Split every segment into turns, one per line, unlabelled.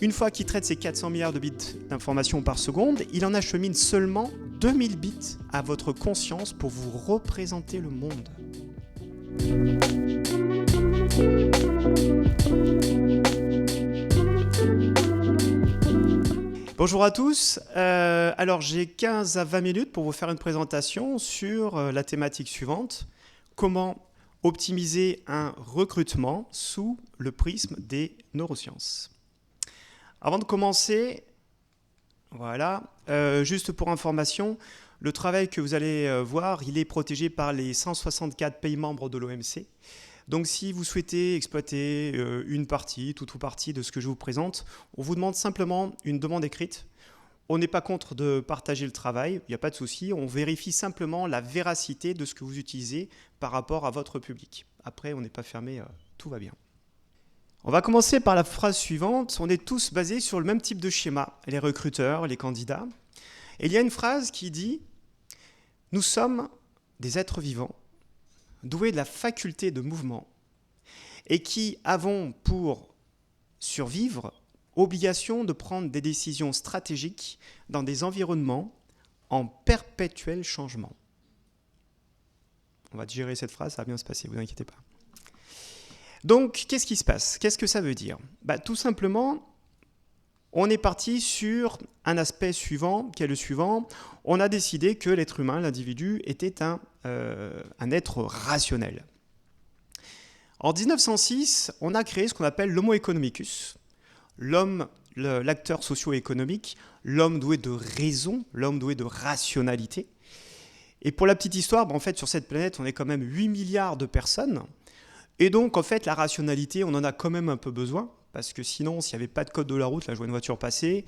Une fois qu'il traite ces 400 milliards de bits d'informations par seconde, il en achemine seulement 2000 bits à votre conscience pour vous représenter le monde. Bonjour à tous, alors j'ai 15 à 20 minutes pour vous faire une présentation sur la thématique suivante, comment optimiser un recrutement sous le prisme des neurosciences. Avant de commencer, voilà, juste pour information, le travail que vous allez voir, il est protégé par les 164 pays membres de l'OMC. Donc si vous souhaitez exploiter une partie, toute ou partie de ce que je vous présente, on vous demande simplement une demande écrite. On n'est pas contre de partager le travail, il n'y a pas de souci, on vérifie simplement la véracité de ce que vous utilisez par rapport à votre public. Après, on n'est pas fermé, tout va bien. On va commencer par la phrase suivante, on est tous basés sur le même type de schéma, les recruteurs, les candidats. Et il y a une phrase qui dit « Nous sommes des êtres vivants, doués de la faculté de mouvement et qui avons pour survivre obligation de prendre des décisions stratégiques dans des environnements en perpétuel changement. » On va digérer cette phrase, ça va bien se passer, vous inquiétez pas. Donc, qu'est-ce qui se passe? Qu'est-ce que ça veut dire? Tout simplement, on est parti sur un aspect suivant, qui est le suivant. On a décidé que l'être humain, l'individu, était un être rationnel. En 1906, on a créé ce qu'on appelle l'Homo economicus, l'homme, l'acteur socio-économique, l'homme doué de raison, l'homme doué de rationalité. Et pour la petite histoire, en fait, sur cette planète, on est quand même 8 milliards de personnes. Et donc, en fait, la rationalité, on en a quand même un peu besoin. Parce que sinon, s'il n'y avait pas de code de la route, là je vois une voiture passer,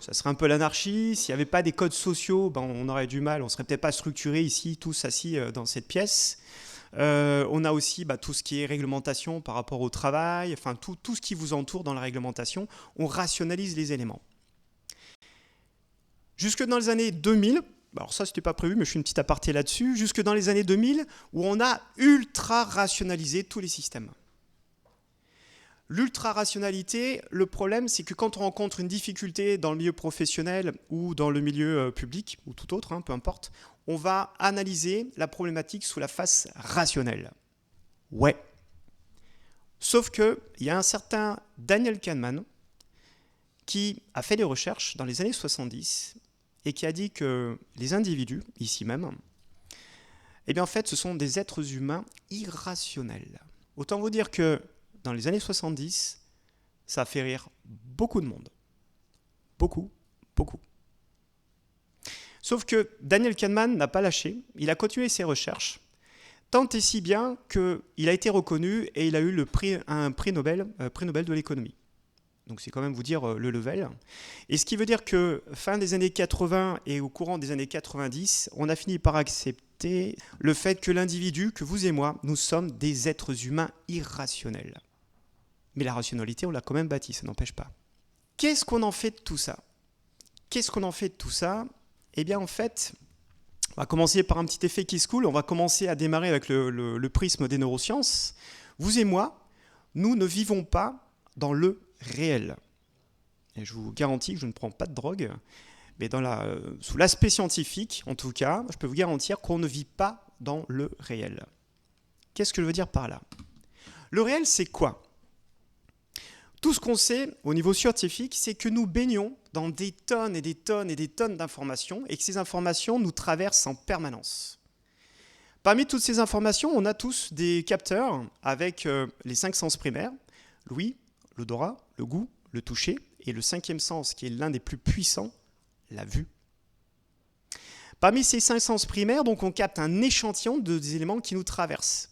ça serait un peu l'anarchie. S'il n'y avait pas des codes sociaux, on aurait du mal, on ne serait peut-être pas structurés ici, tous assis dans cette pièce. On a aussi tout ce qui est réglementation par rapport au travail, enfin tout ce qui vous entoure dans la réglementation, on rationalise les éléments. Jusque dans les années 2000, alors ça c'était pas prévu, mais je fais une petite aparté là-dessus, jusque dans les années 2000, où on a ultra rationalisé tous les systèmes. L'ultra-rationalité, le problème, c'est que quand on rencontre une difficulté dans le milieu professionnel ou dans le milieu public, ou tout autre, peu importe, on va analyser la problématique sous la face rationnelle. Ouais. Sauf qu'il y a un certain Daniel Kahneman qui a fait des recherches dans les années 70 et qui a dit que les individus, ici même, en fait, ce sont des êtres humains irrationnels. Autant vous dire que dans les années 70, ça a fait rire beaucoup de monde. Beaucoup, beaucoup. Sauf que Daniel Kahneman n'a pas lâché, il a continué ses recherches, tant et si bien qu'il a été reconnu et il a eu un prix Nobel de l'économie. Donc c'est quand même vous dire le level. Et ce qui veut dire que fin des années 80 et au courant des années 90, on a fini par accepter le fait que l'individu, que vous et moi, nous sommes des êtres humains irrationnels. Mais la rationalité, on l'a quand même bâtie, ça n'empêche pas. Qu'est-ce qu'on en fait de tout ça? Eh bien, en fait, on va commencer par un petit effet qui se coule. On va commencer à démarrer avec le prisme des neurosciences. Vous et moi, nous ne vivons pas dans le réel. Et je vous garantis que je ne prends pas de drogue, mais sous l'aspect scientifique, en tout cas, je peux vous garantir qu'on ne vit pas dans le réel. Qu'est-ce que je veux dire par là? Le réel, c'est quoi? Tout ce qu'on sait au niveau scientifique, c'est que nous baignons dans des tonnes et des tonnes et des tonnes d'informations et que ces informations nous traversent en permanence. Parmi toutes ces informations, on a tous des capteurs avec les 5 sens primaires, l'ouïe, l'odorat, le goût, le toucher et le 5e sens qui est l'un des plus puissants, la vue. Parmi ces 5 sens primaires, donc, on capte un échantillon des éléments qui nous traversent.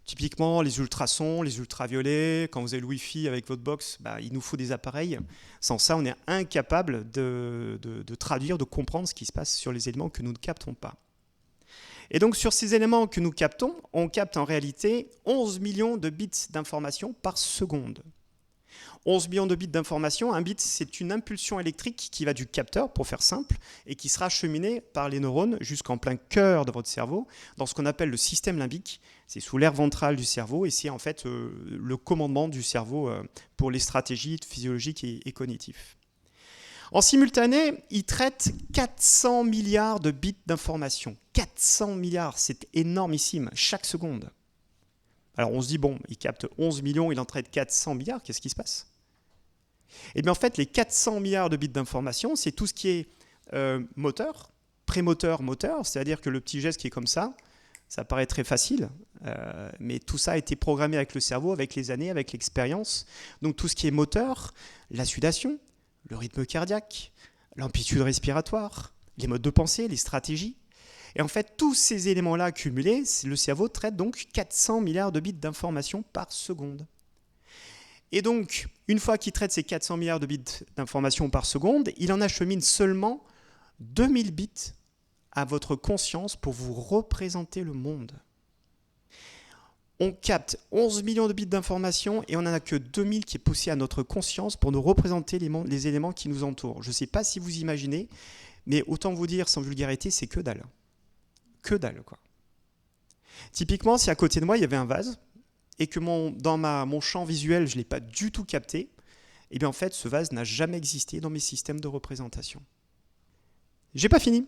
Typiquement, les ultrasons, les ultraviolets, quand vous avez le Wi-Fi avec votre box, il nous faut des appareils. Sans ça, on est incapable de traduire, de comprendre ce qui se passe sur les éléments que nous ne captons pas. Et donc, sur ces éléments que nous captons, on capte en réalité 11 millions de bits d'informations par seconde. 11 millions de bits d'information. Un bit, c'est une impulsion électrique qui va du capteur, pour faire simple, et qui sera acheminée par les neurones jusqu'en plein cœur de votre cerveau, dans ce qu'on appelle le système limbique. C'est sous l'aire ventrale du cerveau, et c'est en fait le commandement du cerveau pour les stratégies physiologiques et cognitives. En simultané, il traite 400 milliards de bits d'information. 400 milliards, c'est énormissime, chaque seconde. Alors on se dit, bon, il capte 11 millions, il en traite 400 milliards, qu'est-ce qui se passe? Eh bien en fait, les 400 milliards de bits d'information, c'est tout ce qui est moteur, prémoteur, moteur, c'est-à-dire que le petit geste qui est comme ça paraît très facile, mais tout ça a été programmé avec le cerveau, avec les années, avec l'expérience. Donc tout ce qui est moteur, la sudation, le rythme cardiaque, l'amplitude respiratoire, les modes de pensée, les stratégies. Et en fait, tous ces éléments-là accumulés, le cerveau traite donc 400 milliards de bits d'informations par seconde. Et donc, une fois qu'il traite ces 400 milliards de bits d'informations par seconde, il en achemine seulement 2000 bits à votre conscience pour vous représenter le monde. On capte 11 millions de bits d'informations et on n'en a que 2000 qui est poussé à notre conscience pour nous représenter les éléments qui nous entourent. Je ne sais pas si vous imaginez, mais autant vous dire sans vulgarité, c'est que dalle. Que dalle, quoi. Typiquement, si à côté de moi, il y avait un vase et que dans mon champ visuel, je ne l'ai pas du tout capté, eh bien en fait, ce vase n'a jamais existé dans mes systèmes de représentation. J'ai pas fini.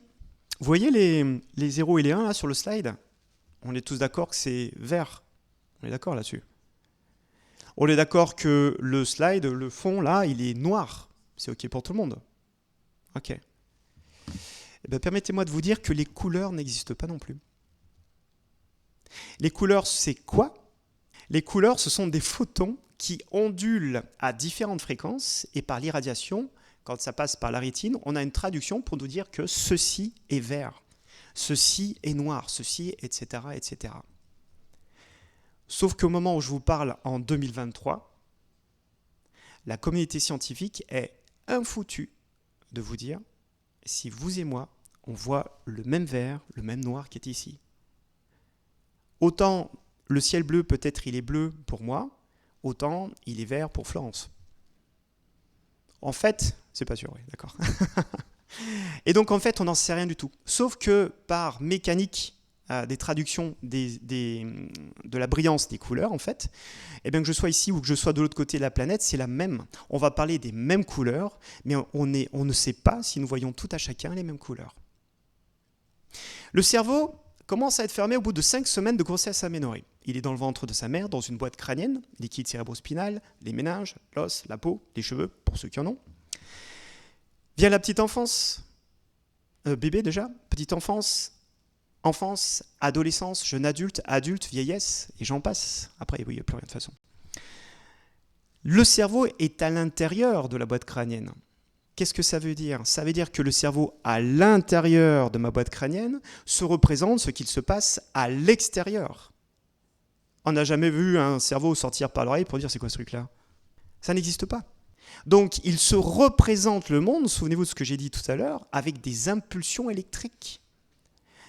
Vous voyez les 0 et les 1 là sur le slide? On est tous d'accord que c'est vert. On est d'accord là-dessus. On est d'accord que le slide, le fond là, il est noir. C'est OK pour tout le monde. OK. Eh bien, permettez-moi de vous dire que les couleurs n'existent pas non plus. Les couleurs, c'est quoi? Les couleurs, ce sont des photons qui ondulent à différentes fréquences et par l'irradiation, quand ça passe par la rétine, on a une traduction pour nous dire que ceci est vert, ceci est noir, ceci, etc., etc. Sauf qu'au moment où je vous parle en 2023, la communauté scientifique est infoutue de vous dire si vous et moi, on voit le même vert, le même noir qui est ici. Autant le ciel bleu, peut-être il est bleu pour moi, autant il est vert pour Florence. En fait, c'est pas sûr, oui, d'accord. Et donc en fait, on n'en sait rien du tout. Sauf que par mécanique des traductions de la brillance des couleurs, en fait, eh bien que je sois ici ou que je sois de l'autre côté de la planète, c'est la même. On va parler des mêmes couleurs, mais on ne sait pas si nous voyons tout à chacun les mêmes couleurs. Le cerveau commence à être fermé au bout de 5 semaines de grossesse aménorrhée. Il est dans le ventre de sa mère, dans une boîte crânienne, liquide cérébrospinal, les méninges, l'os, la peau, les cheveux, pour ceux qui en ont. Vient la petite enfance, bébé déjà, petite enfance, enfance, adolescence, jeune adulte, adulte, vieillesse, et j'en passe. Après, oui, il n'y a plus rien de toute façon. Le cerveau est à l'intérieur de la boîte crânienne. Qu'est-ce que ça veut dire? Ça veut dire que le cerveau, à l'intérieur de ma boîte crânienne, se représente ce qu'il se passe à l'extérieur. On n'a jamais vu un cerveau sortir par l'oreille pour dire c'est quoi ce truc-là? Ça n'existe pas. Donc, il se représente le monde, souvenez-vous de ce que j'ai dit tout à l'heure, avec des impulsions électriques.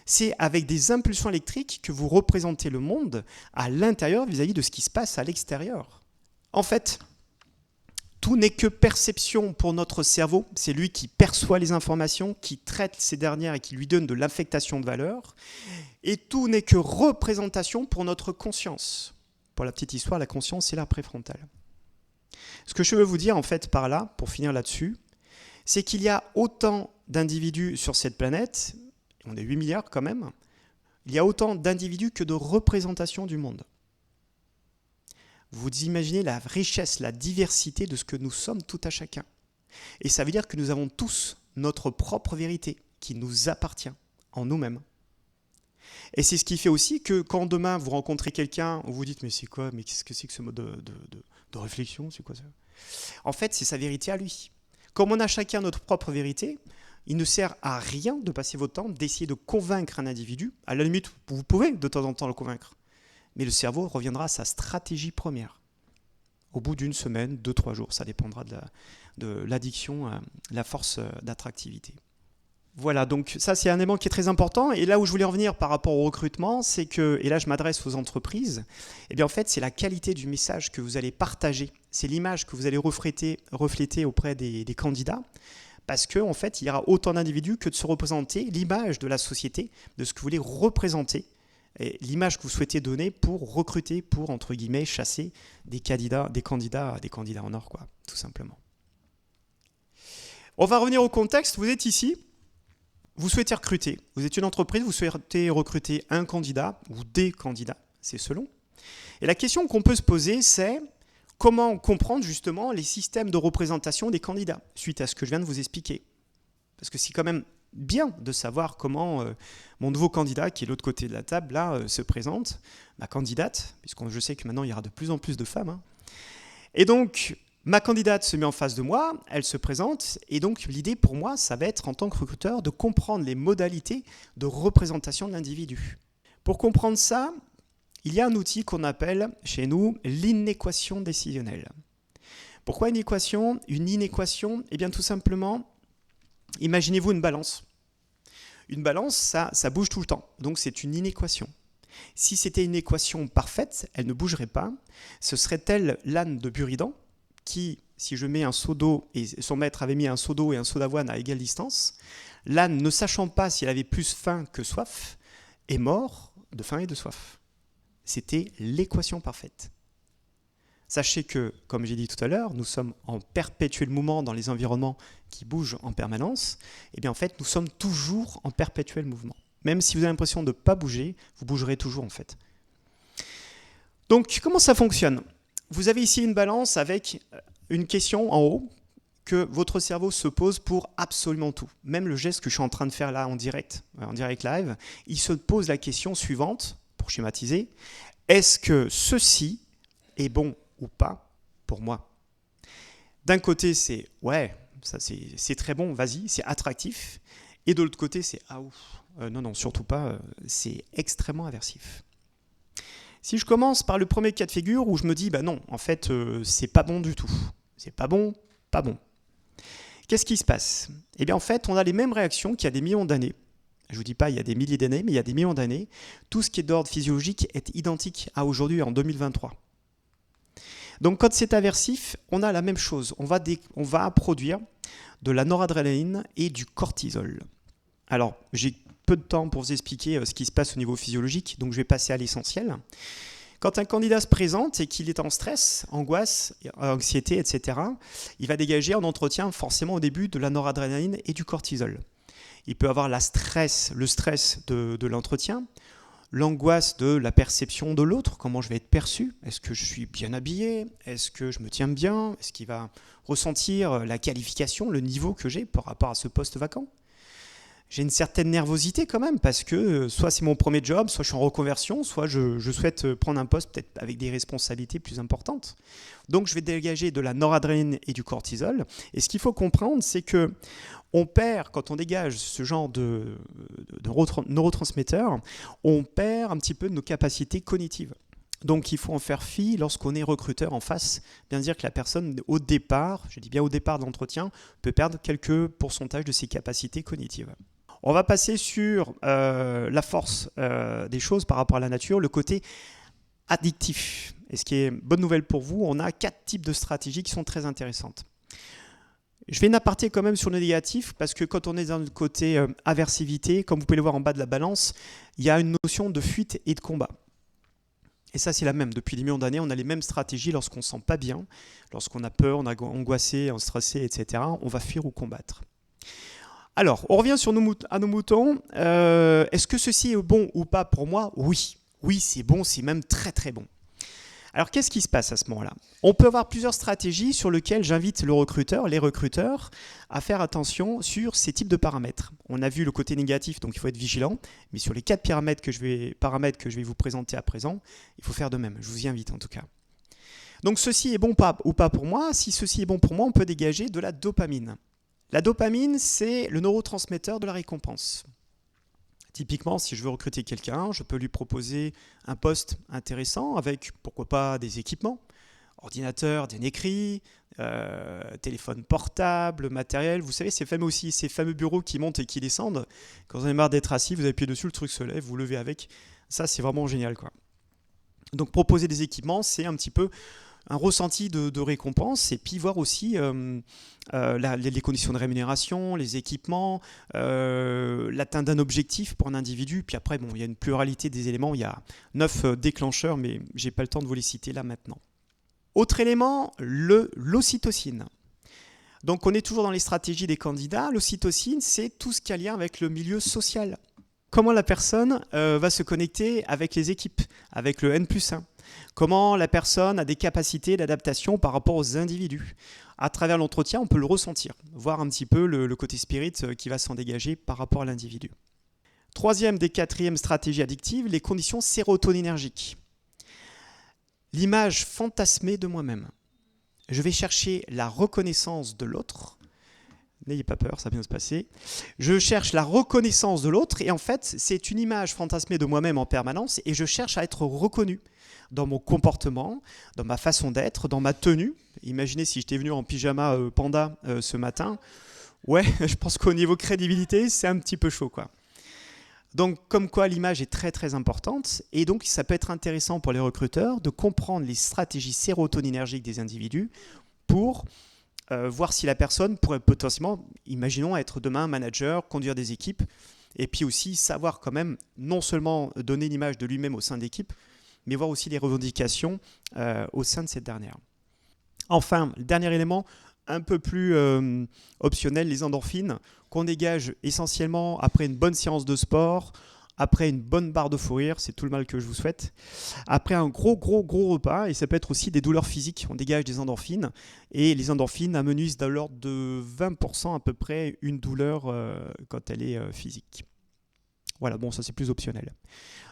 C'est avec des impulsions électriques que vous représentez le monde à l'intérieur vis-à-vis de ce qui se passe à l'extérieur. En fait, tout n'est que perception pour notre cerveau. C'est lui qui perçoit les informations, qui traite ces dernières et qui lui donne de l'affectation de valeur. Et tout n'est que représentation pour notre conscience. Pour la petite histoire, la conscience, c'est l'aire préfrontale. Ce que je veux vous dire en fait par là, pour finir là-dessus, c'est qu'il y a autant d'individus sur cette planète, on est 8 milliards quand même, il y a autant d'individus que de représentations du monde. Vous imaginez la richesse, la diversité de ce que nous sommes tout à chacun. Et ça veut dire que nous avons tous notre propre vérité qui nous appartient en nous-mêmes. Et c'est ce qui fait aussi que quand demain vous rencontrez quelqu'un, vous vous dites mais c'est quoi, mais qu'est-ce que c'est que ce mode de réflexion, c'est quoi ça? En fait, c'est sa vérité à lui. Comme on a chacun notre propre vérité, il ne sert à rien de passer votre temps d'essayer de convaincre un individu. À la limite, vous pouvez de temps en temps le convaincre. Mais le cerveau reviendra à sa stratégie première. Au bout d'une semaine, 2-3 jours, ça dépendra de l'addiction, la force d'attractivité. Voilà, donc ça c'est un élément qui est très important. Et là où je voulais en venir par rapport au recrutement, c'est que, et là je m'adresse aux entreprises, eh bien en fait c'est la qualité du message que vous allez partager c'est l'image que vous allez refléter auprès des candidats, parce qu'en fait, il y aura autant d'individus que de se représenter l'image de la société, de ce que vous voulez représenter, et l'image que vous souhaitez donner pour recruter, pour, entre guillemets, chasser des candidats en or, quoi, tout simplement. On va revenir au contexte. Vous êtes ici, vous souhaitez recruter. Vous êtes une entreprise, vous souhaitez recruter un candidat ou des candidats, c'est selon. Et la question qu'on peut se poser, c'est comment comprendre justement les systèmes de représentation des candidats, suite à ce que je viens de vous expliquer. Parce que c'est quand même bien de savoir comment mon nouveau candidat, qui est de l'autre côté de la table, là, se présente, ma candidate, puisque je sais que maintenant il y aura de plus en plus de femmes. Hein. Et donc, ma candidate se met en face de moi, elle se présente, et donc l'idée pour moi, ça va être en tant que recruteur de comprendre les modalités de représentation de l'individu. Pour comprendre ça, il y a un outil qu'on appelle chez nous l'inéquation décisionnelle. Pourquoi une équation ? Une inéquation, eh bien tout simplement, imaginez-vous une balance. Une balance, ça bouge tout le temps, donc c'est une inéquation. Si c'était une équation parfaite, elle ne bougerait pas. Ce serait tel l'âne de Buridan, qui, si je mets un seau d'eau, et son maître avait mis un seau d'eau et un seau d'avoine à égale distance, l'âne, ne sachant pas s'il avait plus faim que soif, est mort de faim et de soif. C'était l'équation parfaite. Sachez que, comme j'ai dit tout à l'heure, nous sommes en perpétuel mouvement dans les environnements qui bougent en permanence. Et bien en fait, nous sommes toujours en perpétuel mouvement. Même si vous avez l'impression de ne pas bouger, vous bougerez toujours en fait. Donc, comment ça fonctionne ? Vous avez ici une balance avec une question en haut que votre cerveau se pose pour absolument tout. Même le geste que je suis en train de faire là en direct live, il se pose la question suivante, pour schématiser, est-ce que ceci est bon ou pas pour moi ? D'un côté, c'est ouais, ça c'est très bon, vas-y, c'est attractif. Et de l'autre côté, c'est ah ouf, non, surtout pas, c'est extrêmement aversif. Si je commence par le premier cas de figure où je me dis, bah non, en fait, c'est pas bon du tout. C'est pas bon, pas bon. Qu'est-ce qui se passe ? Eh bien, en fait, on a les mêmes réactions qu'il y a des millions d'années. Je ne vous dis pas il y a des milliers d'années, mais il y a des millions d'années. Tout ce qui est d'ordre physiologique est identique à aujourd'hui, en 2023. Donc, quand c'est aversif, on a la même chose. On va produire de la noradrénaline et du cortisol. Alors, j'ai peu de temps pour vous expliquer ce qui se passe au niveau physiologique, donc je vais passer à l'essentiel. Quand un candidat se présente et qu'il est en stress, angoisse, anxiété, etc., il va dégager en entretien forcément au début de la noradrénaline et du cortisol. Il peut avoir le stress de l'entretien, l'angoisse de la perception de l'autre, comment je vais être perçu, est-ce que je suis bien habillé, est-ce que je me tiens bien, est-ce qu'il va ressentir la qualification, le niveau que j'ai par rapport à ce poste vacant. J'ai une certaine nervosité quand même parce que soit c'est mon premier job, soit je suis en reconversion, soit je souhaite prendre un poste peut-être avec des responsabilités plus importantes. Donc je vais dégager de la noradrénaline et du cortisol. Et ce qu'il faut comprendre, c'est que on perd, quand on dégage ce genre de neurotransmetteurs, on perd un petit peu de nos capacités cognitives. Donc il faut en faire fi lorsqu'on est recruteur en face, bien dire que la personne au départ, je dis bien au départ de l'entretien, peut perdre quelques pourcentages de ses capacités cognitives. On va passer sur la force des choses par rapport à la nature, le côté addictif. Et ce qui est bonne nouvelle pour vous, on a 4 types de stratégies qui sont très intéressantes. Je fais une aparté quand même sur le négatif, parce que quand on est dans le côté aversivité, comme vous pouvez le voir en bas de la balance, il y a une notion de fuite et de combat. Et ça, c'est la même. Depuis des millions d'années, on a les mêmes stratégies lorsqu'on ne se sent pas bien, lorsqu'on a peur, on est angoissé, on est stressé, etc. On va fuir ou combattre. Alors, on revient à nos moutons. Est-ce que ceci est bon ou pas pour moi ? Oui. Oui, c'est bon, c'est même très très bon. Alors, qu'est-ce qui se passe à ce moment-là ? On peut avoir plusieurs stratégies sur lesquelles j'invite les recruteurs, à faire attention sur ces types de paramètres. On a vu le côté négatif, donc il faut être vigilant, mais sur les 4 paramètres que je vais vous présenter à présent, il faut faire de même. Je vous y invite en tout cas. Donc, ceci est bon ou pas pour moi. Si ceci est bon pour moi, on peut dégager de la dopamine. La dopamine, c'est le neurotransmetteur de la récompense. Typiquement, si je veux recruter quelqu'un, je peux lui proposer un poste intéressant avec, pourquoi pas, des équipements, ordinateur, bien écrit, téléphone portable, matériel. Vous savez, ces fameux bureaux qui montent et qui descendent. Quand vous en avez marre d'être assis, vous appuyez dessus, le truc se lève, vous levez avec. Ça, c'est vraiment génial, quoi. Donc, proposer des équipements, c'est un petit peu un ressenti de récompense et puis voir aussi les conditions de rémunération, les équipements, l'atteinte d'un objectif pour un individu. Puis après, bon, il y a une pluralité des éléments. Il y a 9 déclencheurs, mais je n'ai pas le temps de vous les citer là maintenant. Autre élément, l'ocytocine. Donc on est toujours dans les stratégies des candidats. L'ocytocine, c'est tout ce qui a lien avec le milieu social. Comment la personne va se connecter avec les équipes, avec le N+1. Comment la personne a des capacités d'adaptation par rapport aux individus. À travers l'entretien, on peut le ressentir, voir un petit peu le côté spirit qui va s'en dégager par rapport à l'individu. Troisième des quatrièmes stratégies addictives, les conditions sérotoninergiques. L'image fantasmée de moi-même. Je vais chercher la reconnaissance de l'autre. N'ayez pas peur, ça va bien se passer. Je cherche la reconnaissance de l'autre et en fait, c'est une image fantasmée de moi-même en permanence et je cherche à être reconnu dans mon comportement, dans ma façon d'être, dans ma tenue. Imaginez si j'étais venu en pyjama panda ce matin. Ouais, je pense qu'au niveau crédibilité, c'est un petit peu chaud, quoi. Donc, comme quoi l'image est très très importante et donc ça peut être intéressant pour les recruteurs de comprendre les stratégies sérotoninergiques des individus pour voir si la personne pourrait potentiellement, imaginons, être demain manager, conduire des équipes et puis aussi savoir quand même non seulement donner l'image de lui-même au sein d'équipe, mais voir aussi les revendications au sein de cette dernière. Enfin, le dernier élément, un peu plus optionnel, les endorphines qu'on dégage essentiellement après une bonne séance de sport, après une bonne barre de fou rire, c'est tout le mal que je vous souhaite, après un gros repas, et ça peut être aussi des douleurs physiques, on dégage des endorphines, et les endorphines amenuisent de l'ordre de 20% à peu près une douleur quand elle est physique. Voilà, bon, ça c'est plus optionnel.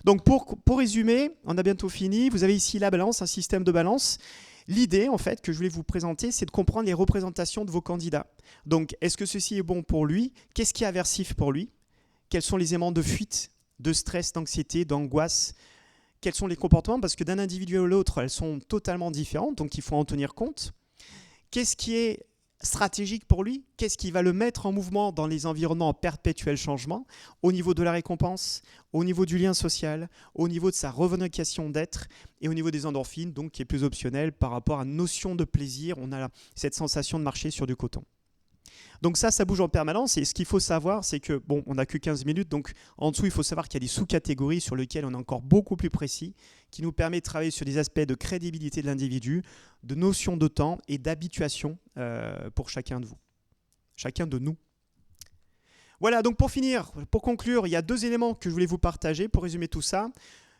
Donc pour résumer, on a bientôt fini, vous avez ici la balance, un système de balance. L'idée, en fait, que je voulais vous présenter, c'est de comprendre les représentations de vos candidats. Donc, est-ce que ceci est bon pour lui? Qu'est-ce qui est aversif pour lui? Quels sont les éléments de fuite, de stress, d'anxiété, d'angoisse? Quels sont les comportements? Parce que d'un individu à l'autre, elles sont totalement différentes, donc il faut en tenir compte. Qu'est-ce qui est stratégique pour lui? Qu'est-ce qui va le mettre en mouvement dans les environnements en perpétuel changement, au niveau de la récompense, au niveau du lien social, au niveau de sa revendication d'être et au niveau des endorphines, donc qui est plus optionnel par rapport à une notion de plaisir. On a cette sensation de marcher sur du coton. Donc ça bouge en permanence et ce qu'il faut savoir, c'est que, bon, on n'a que 15 minutes, donc en dessous, il faut savoir qu'il y a des sous-catégories sur lesquelles on est encore beaucoup plus précis, qui nous permet de travailler sur des aspects de crédibilité de l'individu, de notion de temps et d'habituation pour chacun de vous, chacun de nous. Voilà, donc pour finir, pour conclure, il y a 2 éléments que je voulais vous partager pour résumer tout ça.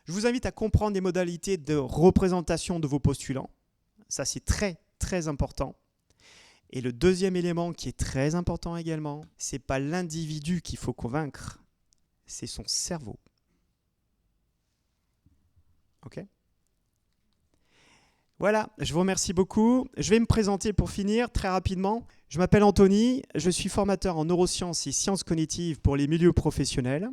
Je vous invite à comprendre les modalités de représentation de vos postulants. Ça, c'est très, très important. Et le deuxième élément qui est très important également, ce n'est pas l'individu qu'il faut convaincre, c'est son cerveau. Ok ? Voilà, je vous remercie beaucoup. Je vais me présenter pour finir très rapidement. Je m'appelle Anthony, je suis formateur en neurosciences et sciences cognitives pour les milieux professionnels.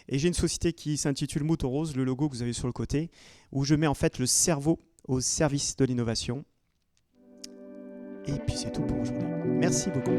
Et j'ai une société qui s'intitule Mouton Rose, le logo que vous avez sur le côté, où je mets en fait le cerveau au service de l'innovation. Et puis c'est tout pour aujourd'hui. Merci beaucoup.